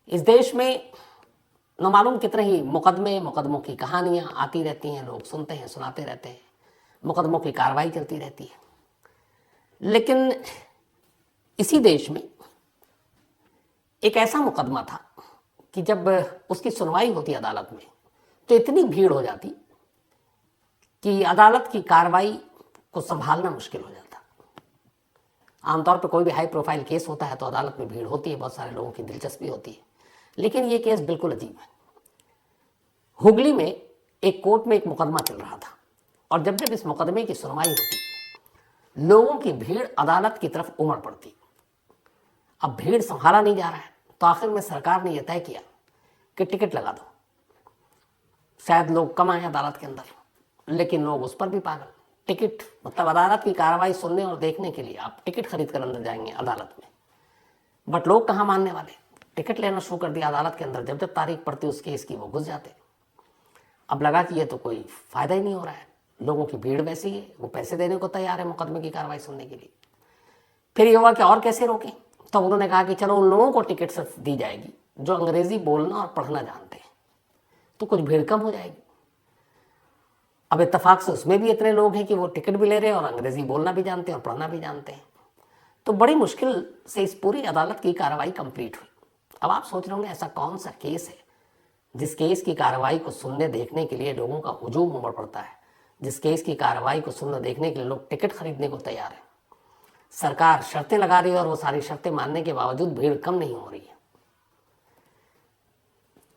इस देश में न मालूम कितने ही मुकदमों की कहानियां आती रहती हैं, लोग सुनते हैं, सुनाते रहते हैं, मुकदमों की कार्रवाई चलती रहती है। लेकिन इसी देश में एक ऐसा मुकदमा था कि जब उसकी सुनवाई होती अदालत में तो इतनी भीड़ हो जाती कि अदालत की कार्रवाई को संभालना मुश्किल हो जाता। आमतौर पर कोई भी हाई प्रोफाइल केस होता है तो अदालत में भीड़ होती है, बहुत सारे लोगों की दिलचस्पी होती है, लेकिन ये केस बिल्कुल अजीब है। हुगली में एक कोर्ट में एक मुकदमा चल रहा था और जब जब इस मुकदमे की सुनवाई होती, लोगों की भीड़ अदालत की तरफ उमड़ पड़ती। अब भीड़ संभाला नहीं जा रहा है तो आखिर में सरकार ने यह तय किया कि टिकट लगा दो। शायद लोग कम आए अदालत के अंदर, लेकिन लोग उस पर भी पागल। टिकट मतलब अदालत की कार्रवाई सुनने और देखने के लिए आप टिकट खरीद कर अंदर जाएंगे अदालत में, बट लोग कहाँ मानने वाले। टिकट लेना शुरू कर दिया अदालत के अंदर। जब जब तारीख पड़ती उस केस की वो घुस जाते। अब लगा कि ये तो कोई फायदा ही नहीं हो रहा है, लोगों की भीड़ वैसी है, वो पैसे देने को तैयार है मुकदमे की कार्रवाई सुनने के लिए। फिर ये हुआ कि और कैसे रोकें, तो उन्होंने कहा कि चलो उन लोगों को टिकट सिर्फ दी जाएगी जो अंग्रेजी बोलना और पढ़ना जानते हैं, तो कुछ भीड़ कम हो जाएगी। अब इत्तेफाक से उसमें भी इतने लोग हैं कि वो टिकट भी ले रहे हैं और अंग्रेजी बोलना भी जानते हैं और पढ़ना भी जानते हैं। तो बड़ी मुश्किल से इस पूरी अदालत की कार्रवाई कंप्लीट हुई। अब आप सोच रहे होंगे ऐसा कौन सा केस है जिस केस की कार्रवाई को सुनने देखने के लिए लोगों का हुजूम उमड़ पड़ता है, जिस केस की कार्रवाई को सुनने देखने के लिए लोग टिकट खरीदने को तैयार है। सरकार शर्तें लगा रही है और वो सारी शर्तें मानने के बावजूद भीड़ कम नहीं हो रही है।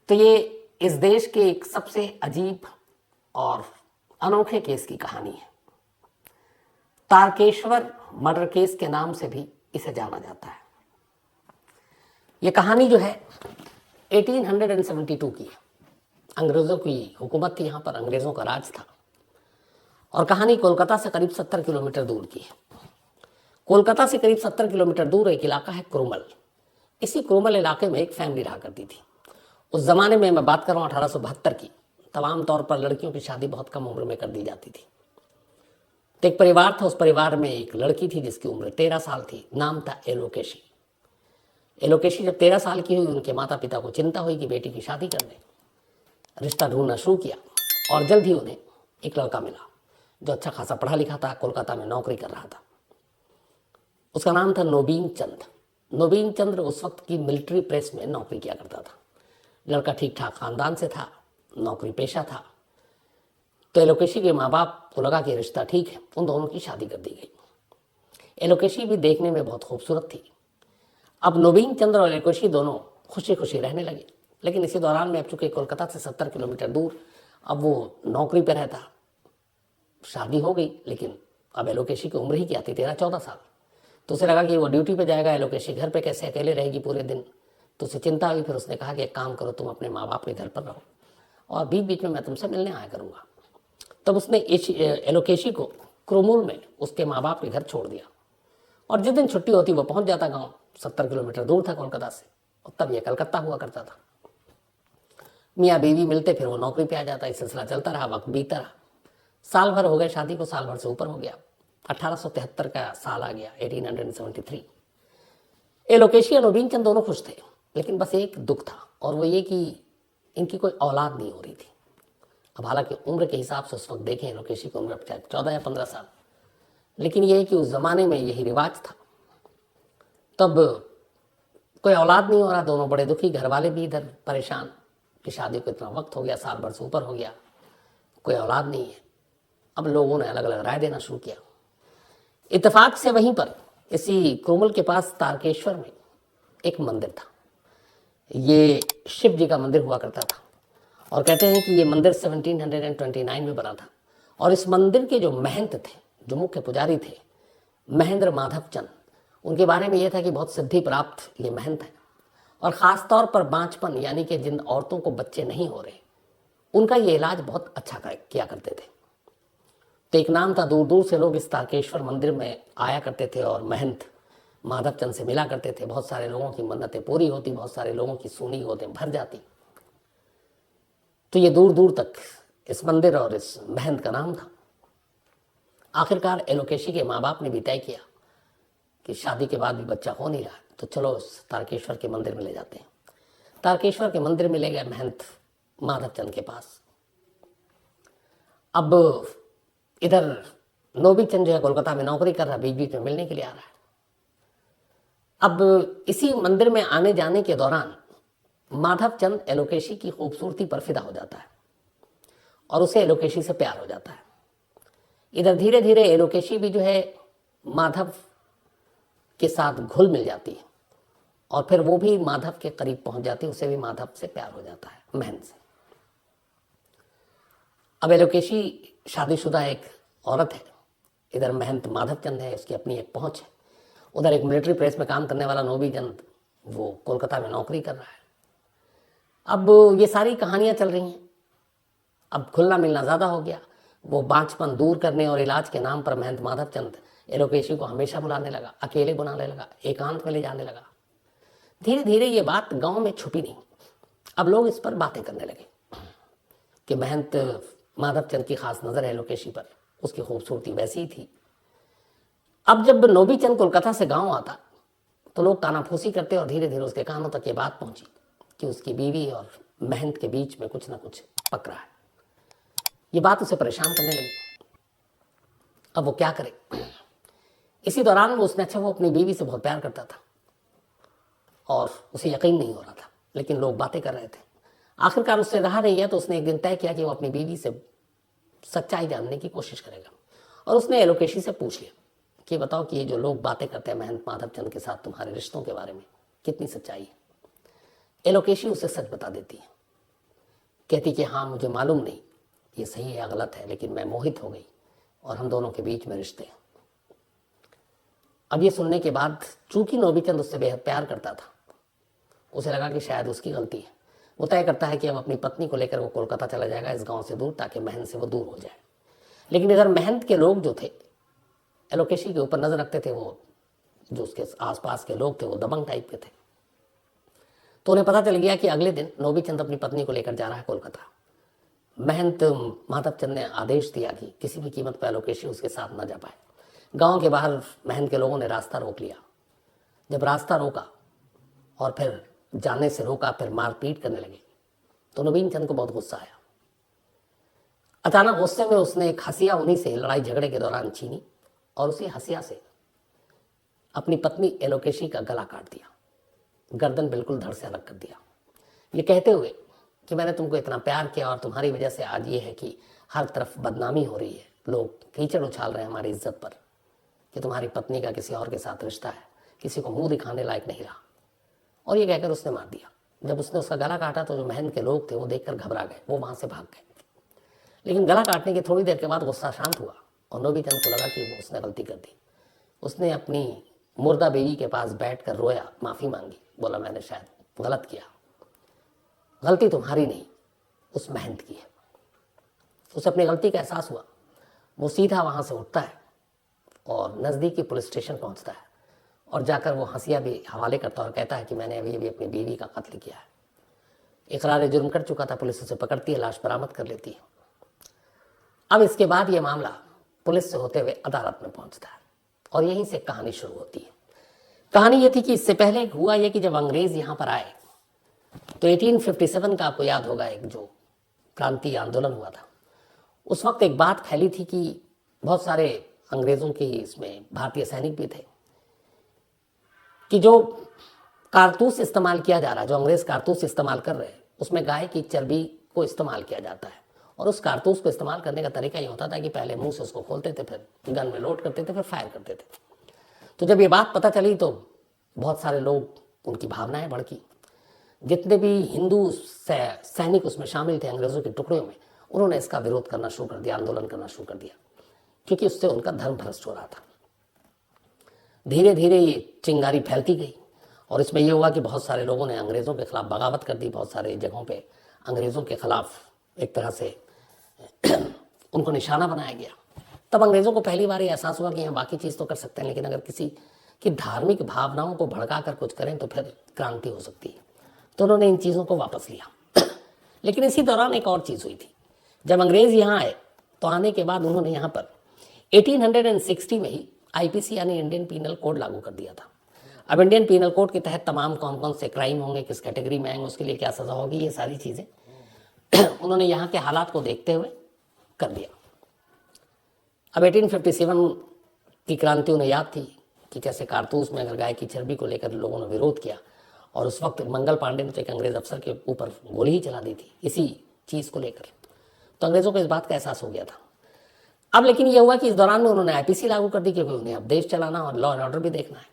तो ये इस देश के एक सबसे अजीब और अनोखे केस की कहानी है। तारकेश्वर मर्डर केस के नाम से भी इसे जाना जाता है। यह कहानी जो है 1872 की है। अंग्रेजों की हुकूमत थी, यहाँ पर अंग्रेजों का राज था और कहानी कोलकाता से करीब 70 किलोमीटर दूर की है। कोलकाता से करीब 70 किलोमीटर दूर एक इलाका है क्रोमल। इसी क्रोमल इलाके में एक फैमिली रहा करती थी। उस जमाने में मैं बात कर रहा हूँ 1872 की। तमाम तौर पर लड़कियों की शादी बहुत कम उम्र में कर दी जाती थी। तो एक परिवार था, उस परिवार में एक लड़की थी जिसकी उम्र 13 साल थी। नाम था एलोकेशी। एलोकेशी जब 13 साल की हुई, उनके माता पिता को चिंता हुई कि बेटी की शादी कर दें। रिश्ता ढूंढना शुरू किया और जल्द ही उन्हें एक लड़का मिला जो अच्छा खासा पढ़ा लिखा था, कोलकाता में नौकरी कर रहा था। उसका नाम था नोबीन चंद। नोबीन चंद्र उस वक्त की मिलिट्री प्रेस में नौकरी किया करता था। लड़का ठीक ठाक खानदान से था, नौकरी पेशा था। तो एलोकेशी के माँ बाप को लगा कि रिश्ता ठीक है, उन दोनों की शादी कर दी गई। एलोकेशी भी देखने में बहुत खूबसूरत थी। अब नोबीन चंद्र और एलोकेशी दोनों खुशी खुशी रहने लगे। लेकिन इसी दौरान में अब चूंकि कोलकाता से 70 किलोमीटर दूर, अब वो नौकरी पर रहता, शादी हो गई, लेकिन अब एलोकेशी की उम्र ही क्या थी, 13-14 साल। तो उसे लगा कि वो ड्यूटी पे जाएगा, एलोकेशी घर पे कैसे अकेले रहेगी पूरे दिन। तो उसे चिंता हुई। फिर उसने कहा कि एक काम करो, तुम अपने माँ बाप के घर पर रहो और बीच बीच में मैं तुमसे मिलने आया करूँगा। तब उसने एलोकेशी को क्रोमूल में उसके माँ बाप के घर छोड़ दिया और जिस दिन छुट्टी होती वो पहुँच जाता गाँव। 70 किलोमीटर दूर था कोलकाता से, और तब यह कलकत्ता हुआ करता था। मियाँ बीवी मिलते, फिर वो नौकरी पे आ जाता। इस सिलसिला चलता रहा, वक्त बीतता रहा। साल भर हो गए शादी को, साल भर से ऊपर हो गया। 1873 का साल आ गया, 1873। एलोकेशी और नोबीन चंद दोनों खुश थे, लेकिन बस एक दुख था और वो ये कि इनकी कोई औलाद नहीं हो रही थी। अब हालांकि उम्र के हिसाब से उस वक्त देखें, एलोकेशी की उम्र 14 या 15 साल, लेकिन ये है कि उस जमाने में यही रिवाज था। तब कोई औलाद नहीं हो रहा, दोनों बड़े दुखी, घर वाले भी इधर परेशान कि शादी को इतना वक्त हो गया, साल भर से ऊपर हो गया, कोई औलाद नहीं है। अब लोगों ने अलग अलग राय देना शुरू किया। इत्तेफाक से वहीं पर इसी क्रोमल के पास तारकेश्वर में एक मंदिर था। ये शिव जी का मंदिर हुआ करता था और कहते हैं कि ये मंदिर 1729 में बना था। और इस मंदिर के जो महंत थे, जो मुख्य पुजारी थे, महेंद्र माधव चंद, उनके बारे में यह था कि बहुत सिद्धि प्राप्त ये महंत हैं और ख़ास तौर पर बांझपन यानी कि जिन औरतों को बच्चे नहीं हो रहे, उनका ये इलाज बहुत अच्छा किया करते थे। तो एक नाम था, दूर दूर से लोग इस तारकेश्वर मंदिर में आया करते थे और महंत माधवचंद से मिला करते थे। बहुत सारे लोगों की मन्नतें पूरी होती, बहुत सारे लोगों की सुनी गोदें भर जाती। तो ये दूर दूर तक इस मंदिर और इस महंत का नाम था। आखिरकार एलोकेशी के माँ बाप ने भी तय किया कि शादी के बाद भी बच्चा हो नहीं रहा, तो चलो इस तारकेश्वर के मंदिर में ले जाते हैं। तारकेश्वर के मंदिर में ले गए महंत माधवचंद के पास। अब इधर नोबीचंद जो है कोलकाता में नौकरी कर रहा है, बीच बीच में मिलने के लिए आ रहा है। अब इसी मंदिर में आने जाने के दौरान माधवचंद एलोकेशी की खूबसूरती पर फिदा हो जाता है और उसे एलोकेशी से प्यार हो जाता है। इधर धीरे धीरे एलोकेशी भी जो है माधव के साथ घुल मिल जाती है और फिर वो भी माधव के करीब पहुंच जाती है, उसे भी माधव से प्यार हो जाता है, महंत से। अब एलोकेशी शादीशुदा एक औरत है, इधर महंत माधवचंद है, उसकी अपनी एक पहुंच है। उधर एक मिलिट्री प्रेस में काम करने वाला नोबीचंद वो कोलकाता में नौकरी कर रहा है। अब ये सारी कहानियां चल रही हैं। अब खुलना मिलना ज़्यादा हो गया। वो बांझपन दूर करने और इलाज के नाम पर महंत माधवचंद एलोकेशी को हमेशा बुलाने लगा, अकेले बुलाने लगा, एकांत में ले जाने लगा। धीरे धीरे ये बात गांव में छुपी नहीं। अब लोग इस पर बातें करने लगे कि महंत माधवचंद की खास नज़र है एलोकेशी पर, उसकी खूबसूरती वैसी ही थी। अब जब नोबीचंद कोलकाता से गांव आता तो लोग कानाफूसी करते और धीरे धीरे उसके कानों तक ये बात पहुंची कि उसकी बीवी और महंत के बीच में कुछ ना कुछ पक रहा है। ये बात उसे परेशान करने लगी। अब वो क्या करे। इसी दौरान उसने वो अपनी बीवी से बहुत प्यार करता था और उसे यकीन नहीं हो रहा था, लेकिन लोग बातें कर रहे थे। आखिरकार उससे रहा नहीं है तो उसने एक दिन तय किया कि वो अपनी बीवी से सच्चाई जानने की कोशिश करेगा और उसने एलोकेशी से पूछ लिया कि बताओ कि ये जो लोग बातें करते हैं महंत माधवचंद के साथ तुम्हारे रिश्तों के बारे में, कितनी सच्चाई है। एलोकेशी उसे सच बता देती है, कहती कि हाँ मुझे मालूम नहीं ये सही है या गलत है, लेकिन मैं मोहित हो गई और हम दोनों के बीच में रिश्ते हैं। अब ये सुनने के बाद चूंकि नोबीचंद उससे बेहद प्यार करता था, उसे लगा कि शायद उसकी गलती है। वो तय करता है कि अब अपनी पत्नी को लेकर वो कोलकाता चला जाएगा इस गांव से दूर, ताकि महंत से वो दूर हो जाए। लेकिन इधर महंत के लोग जो थे एलोकेशी के ऊपर नजर रखते थे, वो जो उसके आसपास के लोग थे वो दबंग टाइप के थे। तो उन्हें पता चल गया कि अगले दिन नोबीचंद अपनी पत्नी को लेकर जा रहा है कोलकाता। महंत माधवचंद ने आदेश दिया कि किसी भी कीमत पर एलोकेशी उसके साथ न जा पाए। गांव के बाहर महंत के लोगों ने रास्ता रोक लिया। जब रास्ता रोका और फिर जाने से रोका, फिर मारपीट करने लगे, तो नोबीचंद को बहुत गुस्सा आया। अचानक गुस्से में उसने एक हसिया उन्हीं से लड़ाई झगड़े के दौरान छीनी और उसी हसिया से अपनी पत्नी एलोकेशी का गला काट दिया, गर्दन बिल्कुल धड़ से अलग कर दिया, ये कहते हुए कि मैंने तुमको इतना प्यार किया और तुम्हारी वजह से आज ये है कि हर तरफ बदनामी हो रही है, लोग कीचड़ उछाल रहे हैं हमारी इज्जत पर कि तुम्हारी पत्नी का किसी और के साथ रिश्ता है, किसी को मुंह दिखाने लायक नहीं रहा। और ये कहकर उसने मार दिया। जब उसने उसका गला काटा तो जो महंत के लोग थे वो देखकर घबरा गए, वो वहां से भाग गए। लेकिन गला काटने की थोड़ी देर के बाद गुस्सा शांत हुआ और नोबीचंद को लगा कि उसने गलती कर दी। उसने अपनी मुर्दा बीवी के पास बैठकर रोया, माफ़ी मांगी, बोला मैंने शायद गलत किया, गलती तुम्हारी नहीं उस महंत की है। उसे अपनी गलती का एहसास हुआ। वो सीधा वहाँ से उठता है और नज़दीकी पुलिस स्टेशन पहुँचता है और जाकर वो हंसिया भी हवाले करता है और कहता है कि मैंने अभी अभी अपनी बीवी का कत्ल किया है। इकरार जुर्म कर चुका था। पुलिस उसे पकड़ती है, लाश बरामद कर लेती है। अब इसके बाद ये मामला पुलिस से होते हुए अदालत में पहुंचता है और यहीं से कहानी शुरू होती है। कहानी ये थी कि इससे पहले हुआ ये कि जब अंग्रेज यहाँ पर आए तो 1857 का आपको याद होगा एक जो क्रांति आंदोलन हुआ था, उस वक्त एक बात फैली थी कि बहुत सारे अंग्रेजों की इसमें भारतीय सैनिक भी थे कि जो कारतूस इस्तेमाल किया जा रहा है, जो अंग्रेज कारतूस इस्तेमाल कर रहे हैं, उसमें गाय की चर्बी को इस्तेमाल किया जाता है। और उस कारतूस को इस्तेमाल करने का तरीका ये होता था कि पहले मुंह से उसको खोलते थे, फिर गन में लोड करते थे, फिर फायर करते थे। तो जब ये बात पता चली तो बहुत सारे लोग, उनकी भावनाएं भड़की। जितने भी हिंदू सैनिक उसमें शामिल थे अंग्रेजों के टुकड़ों में, उन्होंने इसका विरोध करना शुरू कर दिया, आंदोलन करना शुरू कर दिया, क्योंकि उससे उनका धर्म भ्रष्ट हो रहा था। धीरे धीरे ये चिंगारी फैलती गई और इसमें यह हुआ कि बहुत सारे लोगों ने अंग्रेज़ों के खिलाफ बगावत कर दी। बहुत सारे जगहों पे अंग्रेज़ों के खिलाफ एक तरह से उनको निशाना बनाया गया। तब अंग्रेज़ों को पहली बार ये एहसास हुआ कि हम बाकी चीज़ तो कर सकते हैं, लेकिन अगर किसी की धार्मिक भावनाओं को भड़का कर कुछ करें तो फिर क्रांति हो सकती है। तो उन्होंने इन चीज़ों को वापस लिया। लेकिन इसी दौरान एक और चीज़ हुई थी। जब अंग्रेज़ यहाँ आए तो आने के बाद उन्होंने यहाँ पर 1860 में ही IPC यानी इंडियन पीनल कोड लागू कर दिया था। अब इंडियन पीनल कोड के तहत तमाम कौन कौन से क्राइम होंगे, किस कैटेगरी में आएंगे, उसके लिए क्या सज़ा होगी, ये सारी चीज़ें उन्होंने यहाँ के हालात को देखते हुए कर दिया। अब 1857 की क्रांति उन्हें याद थी कि कैसे कारतूस में अगर गाय की चर्बी को लेकर लोगों ने विरोध किया, और उस वक्त मंगल पांडे ने तो एक अंग्रेज अफसर के ऊपर गोली ही चला दी थी इसी चीज़ को लेकर। तो अंग्रेज़ों को इस बात का एहसास हो गया था। अब लेकिन यह हुआ कि इस दौरान में उन्होंने आईपीसी लागू कर दी, क्योंकि उन्हें अब देश चलाना और लॉ एंड ऑर्डर भी देखना है।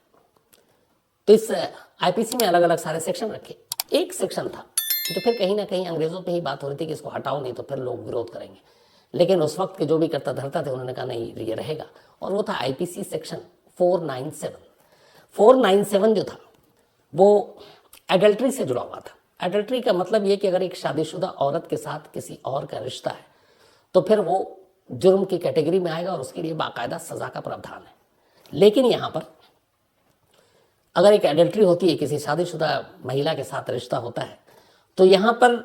तो इस आईपीसी में अलग अलग सारे सेक्शन रखे। एक सेक्शन था जो फिर कहीं ना कहीं अंग्रेज़ों पे ही बात हो रही थी कि इसको हटाओ, नहीं तो फिर लोग विरोध करेंगे। लेकिन उस वक्त के जो भी करता धरता थे उन्होंने कहा नहीं ये रहेगा, और वो था आईपीसी सेक्शन 497। 497 जो था वो एडल्ट्री से जुड़ा हुआ था। एडल्ट्री का मतलब ये कि अगर एक शादीशुदा औरत के साथ किसी और का रिश्ता है तो फिर वो जुर्म की कैटेगरी में आएगा और उसके लिए बाकायदा सज़ा का प्रावधान है। लेकिन यहाँ पर अगर एक एडल्ट्री होती है, किसी शादीशुदा महिला के साथ रिश्ता होता है, तो यहाँ पर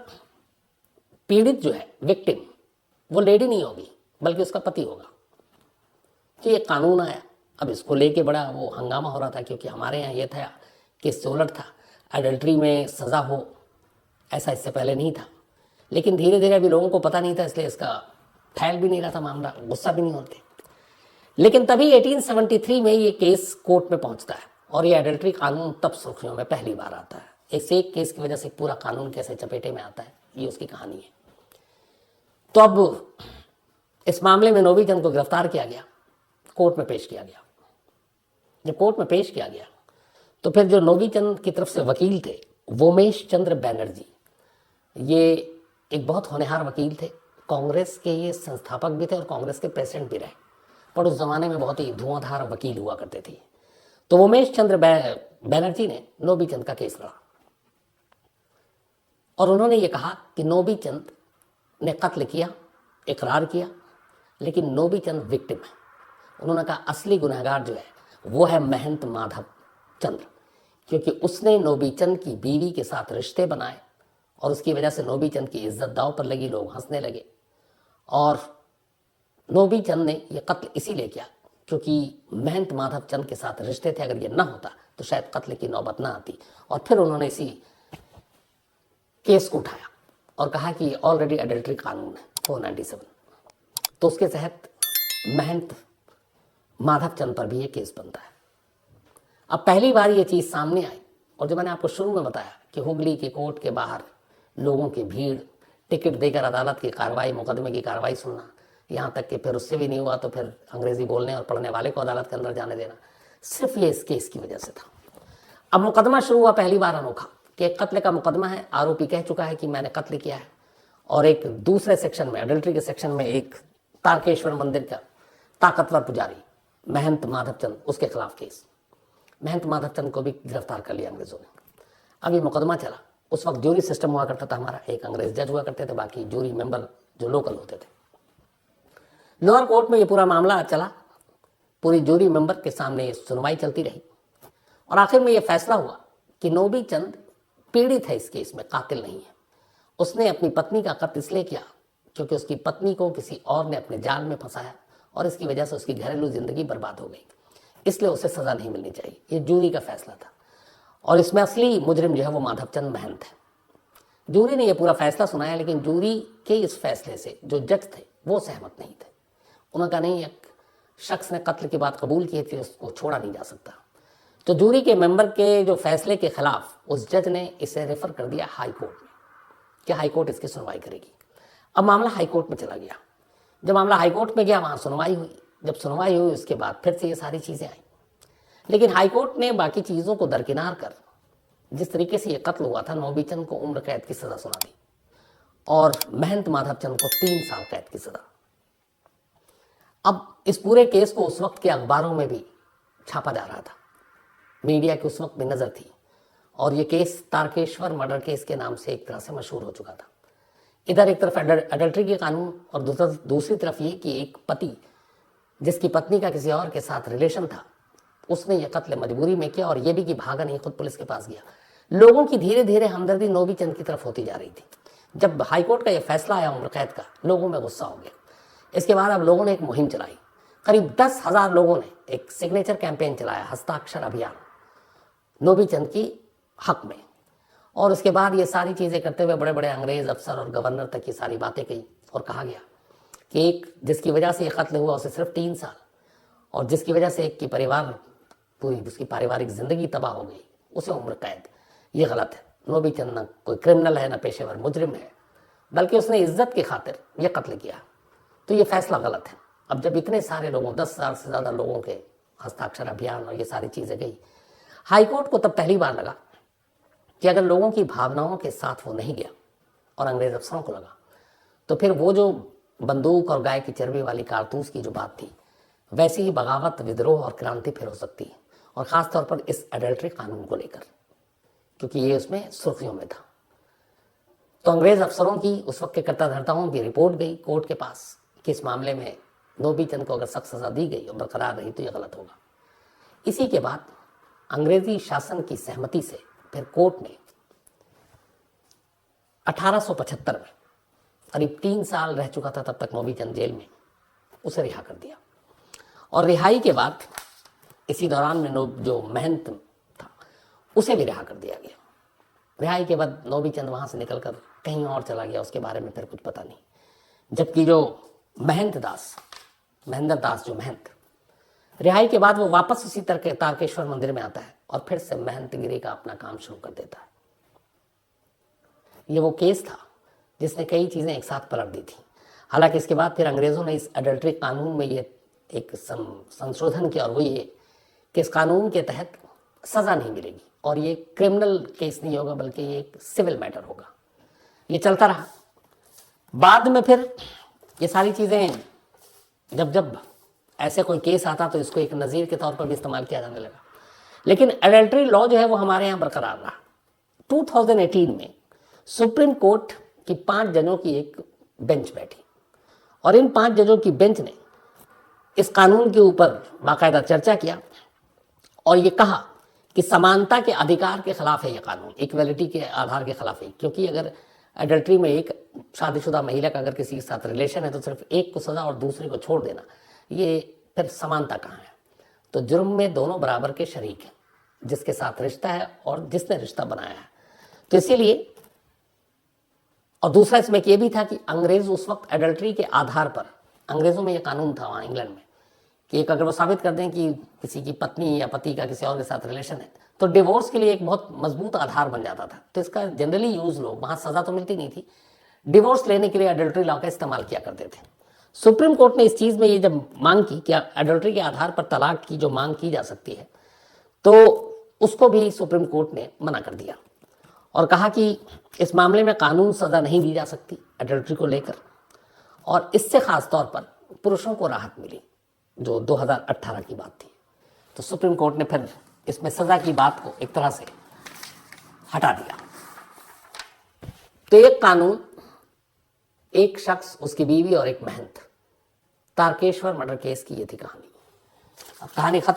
पीड़ित जो है, विक्टिम, वो लेडी नहीं होगी बल्कि उसका पति होगा। तो ये कानून आया। अब इसको लेके बड़ा वो हंगामा हो रहा था, क्योंकि हमारे यहाँ ये था कि इससे उलट था, एडल्ट्री में सज़ा हो ऐसा इससे पहले नहीं था। लेकिन धीरे धीरे अभी लोगों को पता नहीं था, इसलिए इसका फैल भी नहीं रहा था मामला, गुस्सा भी नहीं होते। लेकिन तभी 1873 में ये केस कोर्ट में पहुंचता है, और ये एडल्ट्री कानून तब सुर्खियों में पहली बार आता है। इस एक केस की वजह से पूरा कानून कैसे चपेटे में आता है, ये उसकी कहानी है। तो अब इस मामले में नोबी चंद को गिरफ्तार किया गया, कोर्ट में पेश किया गया। जब कोर्ट में पेश किया गया तो फिर जो नोबी चंद की तरफ से वकील थे, वोमेश चंद्र बैनर्जी, ये एक बहुत होनहार वकील थे। कांग्रेस के ये संस्थापक भी थे और कांग्रेस के प्रेसिडेंट भी रहे, पर उस जमाने में बहुत ही धुआंधार वकील हुआ करते थे। तो वोमेश चंद्र बैनर्जी ने नोबी चंद का केस लड़ा, और उन्होंने ये कहा कि नोबी चंद ने कत्ल किया, इकरार किया, लेकिन नोबी चंद विक्टिम है। उन्होंने कहा असली गुनहगार जो है वो है महंत माधव चंद्र, क्योंकि उसने नोबी चंद की बीवी के साथ रिश्ते बनाए और उसकी वजह से नोबी चंद की इज्जत दांव पर लगी, लोग हंसने लगे। और नोबी चंद ने यह कत्ल इसीलिए किया क्योंकि महंत माधव चंद के साथ रिश्ते थे, अगर ये ना होता तो शायद कत्ल की नौबत ना आती। और फिर उन्होंने इसी केस को उठाया और कहा कि ऑलरेडी एडल्ट्री कानून है 497, तो उसके तहत महंत माधव चंद पर भी ये केस बनता है। अब पहली बार ये चीज़ सामने आई, और जो मैंने आपको शुरू में बताया कि हुगली के कोर्ट के बाहर लोगों की भीड़, टिकट देकर अदालत की कार्रवाई, मुकदमे की कार्रवाई सुनना, यहाँ तक कि फिर उससे भी नहीं हुआ तो फिर अंग्रेज़ी बोलने और पढ़ने वाले को अदालत के अंदर जाने देना, सिर्फ ये इस केस की वजह से था। अब मुकदमा शुरू हुआ पहली बार अनोखा कि एक कत्ल का मुकदमा है, आरोपी कह चुका है कि मैंने कत्ल किया है, और एक दूसरे सेक्शन में, एडल्ट्री के सेक्शन में, एक तारकेश्वर मंदिर का ताकतवर पुजारी महंत माधव चंद, उसके खिलाफ केस। महंत माधव चंद को भी गिरफ्तार कर लिया अंग्रेजों ने। अब ये मुकदमा चला। उस वक्त जूरी सिस्टम हुआ करता था हमारा, एक अंग्रेज जज हुआ करते थे, बाकी जूरी मेंबर जो लोकल होते थे। लोअर कोर्ट में ये पूरा मामला चला, पूरी जूरी मेंबर के सामने सुनवाई चलती रही, और आखिर में ये फैसला हुआ कि नोबी चंद पीड़ित है इस केस में, कातिल नहीं है। उसने अपनी पत्नी का कत्ल इसलिए किया क्योंकि उसकी पत्नी को किसी और ने अपने जाल में फंसाया, और इसकी वजह से उसकी घरेलू जिंदगी बर्बाद हो गई, इसलिए उसे सजा नहीं मिलनी चाहिए। ये जूरी का फैसला था, और इसमें असली मुजरिम जो है वो माधवचंद महंत है। जूरी ने यह पूरा फैसला सुनाया, लेकिन जूरी के इस फैसले से जो जज थे वो सहमत नहीं थे। उन्होंने कहा नहीं, एक शख्स ने कत्ल की बात कबूल की थी, उसको छोड़ा नहीं जा सकता। तो जूरी के मेंबर के जो फैसले के खिलाफ उस जज ने इसे रेफर कर दिया हाई कोर्ट में कि हाई कोर्ट इसकी सुनवाई करेगी। अब मामला हाई कोर्ट में चला गया। जब मामला हाई कोर्ट में गया, वहाँ सुनवाई हुई। जब सुनवाई हुई उसके बाद फिर से ये सारी चीज़ें आई, लेकिन हाई कोर्ट ने बाकी चीज़ों को दरकिनार कर जिस तरीके से ये कत्ल हुआ था, नोबी चंद को उम्र कैद की सज़ा सुना दी और महंत माधव चंद को 3 साल कैद की सज़ा। अब इस पूरे केस को उस वक्त के अखबारों में भी छापा जा रहा था, मीडिया की उस वक्त में नज़र थी, और ये केस तारकेश्वर मर्डर केस के नाम से एक तरह से मशहूर हो चुका था। इधर एक तरफ एडल्ट्री के कानून, और दूसरी तरफ ये कि एक पति जिसकी पत्नी का किसी और के साथ रिलेशन था, उसने ये कत्ल मजबूरी में किया, और ये भी कि भागा नहीं, खुद पुलिस के पास गया। लोगों की धीरे धीरे हमदर्दी नोबी चंद की तरफ होती जा रही थी। जब हाईकोर्ट का ये फैसला आया उम्र कैद का, लोगों में गुस्सा हो गया। इसके बाद अब लोगों ने एक मुहिम चलाई, करीब 10,000 लोगों ने एक सिग्नेचर कैंपेन चलाया, हस्ताक्षर अभियान, नोबीचंद की हक में। और उसके बाद ये सारी चीज़ें करते हुए बड़े बड़े अंग्रेज अफसर और गवर्नर तक ये सारी बातें कही और कहा गया कि एक जिसकी वजह से ये कत्ल हुआ उसे सिर्फ 3 साल, और जिसकी वजह से एक की परिवार पूरी उसकी पारिवारिक जिंदगी तबाह हो गई उसे उम्र कैद। ये गलत है। नोबीचंद न कोई क्रिमिनल है, न पेशेवर मुजरिम है, बल्कि उसने इज्जत की खातिर यह कत्ल किया। तो ये फैसला गलत है। अब जब इतने सारे लोगों 10,000 से ज़्यादा लोगों के हस्ताक्षर अभियान और ये सारी चीज़ें गई, हाईकोर्ट को तब पहली बार लगा कि अगर लोगों की भावनाओं के साथ वो नहीं गया, और अंग्रेज अफसरों को लगा, तो फिर वो जो बंदूक और गाय की चर्बी वाली कारतूस की जो बात थी, वैसी ही बगावत, विद्रोह और क्रांति फिर हो सकती है, और ख़ास तौर पर इस एडल्ट्री कानून को लेकर, क्योंकि ये उसमें सुर्खियों में था। तो अंग्रेज अफसरों की उस वक्त के कर्ताधर्ताओं की रिपोर्ट गई कोर्ट के पास कि इस मामले में नोबीचंद को अगर सख्त सजा दी गई और बरकरार रही तो यह गलत होगा। इसी के बाद अंग्रेजी शासन की सहमति से फिर कोर्ट ने 1875 में, करीब 3 साल रह चुका था तब तक नोबीचंद जेल में, उसे रिहा कर दिया। और रिहाई के बाद इसी दौरान में जो महंत था उसे भी रिहा कर दिया गया। रिहाई के बाद नोबीचंद वहाँ से निकलकर कहीं और चला गया, उसके बारे में फिर कुछ पता नहीं। जबकि जो महेंद्र दास जो महंत, रिहाई के बाद वो वापस उसी तरह तारकेश्वर मंदिर में आता है और फिर से महंतगिरी का अपना काम शुरू कर देता है। ये वो केस था जिसने कई चीज़ें एक साथ पलट दी थी। हालांकि इसके बाद फिर अंग्रेज़ों ने इस एडल्ट्री कानून में ये एक संशोधन किया, और वो ये कि इस कानून के तहत सज़ा नहीं मिलेगी और ये क्रिमिनल केस नहीं होगा, बल्कि ये एक सिविल मैटर होगा। ये चलता रहा। बाद में फिर ये सारी चीज़ें जब ऐसे कोई केस आता तो इसको एक नज़ीर के तौर पर भी इस्तेमाल किया जाने लगा। लेकिन एडल्ट्री लॉ जो है वो हमारे यहाँ बरकरार रहा। 2018 में सुप्रीम कोर्ट की 5 जजों की एक बेंच बैठी, और इन 5 जजों की बेंच ने इस कानून के ऊपर बाकायदा चर्चा किया और ये कहा कि समानता के अधिकार के खिलाफ है ये कानून, इक्वलिटी के आधार के खिलाफ है। क्योंकि अगर एडल्ट्री में एक शादीशुदा महिला का अगर किसी के साथ रिलेशन है तो सिर्फ एक को सज़ा और दूसरे को छोड़ देना, ये फिर समानता कहाँ है। तो जुर्म में दोनों बराबर के शरीक हैं, जिसके साथ रिश्ता है और जिसने रिश्ता बनाया है। तो इसीलिए, और दूसरा इसमें यह भी था कि अंग्रेज उस वक्त एडल्ट्री के आधार पर, अंग्रेज़ों में यह कानून था वहाँ इंग्लैंड में, कि एक अगर वो साबित कर दें कि किसी की पत्नी या पति का किसी और के साथ रिलेशन है तो डिवोर्स के लिए एक बहुत मजबूत आधार बन जाता था। तो इसका जनरली यूज़ लोग, वहाँ सज़ा तो मिलती नहीं थी, डिवोर्स लेने के लिए एडल्ट्री लॉ का इस्तेमाल किया करते थे। सुप्रीम कोर्ट ने इस चीज़ में ये जब मांग की कि एडल्ट्री के आधार पर तलाक की जो मांग की जा सकती है, तो उसको भी सुप्रीम कोर्ट ने मना कर दिया और कहा कि इस मामले में कानून सज़ा नहीं दी जा सकती एडल्ट्री को लेकर। और इससे ख़ास तौर पर पुरुषों को राहत मिली, जो 2018 की बात थी। तो सुप्रीम कोर्ट ने फिर इसमें सज़ा की बात को एक तरह से हटा दिया। तो एक कानून, एक शख्स, उसकी बीवी और एक महंत, तारकेश्वर मर्डर केस की ये थी कहानी। अब कहानी खत्म।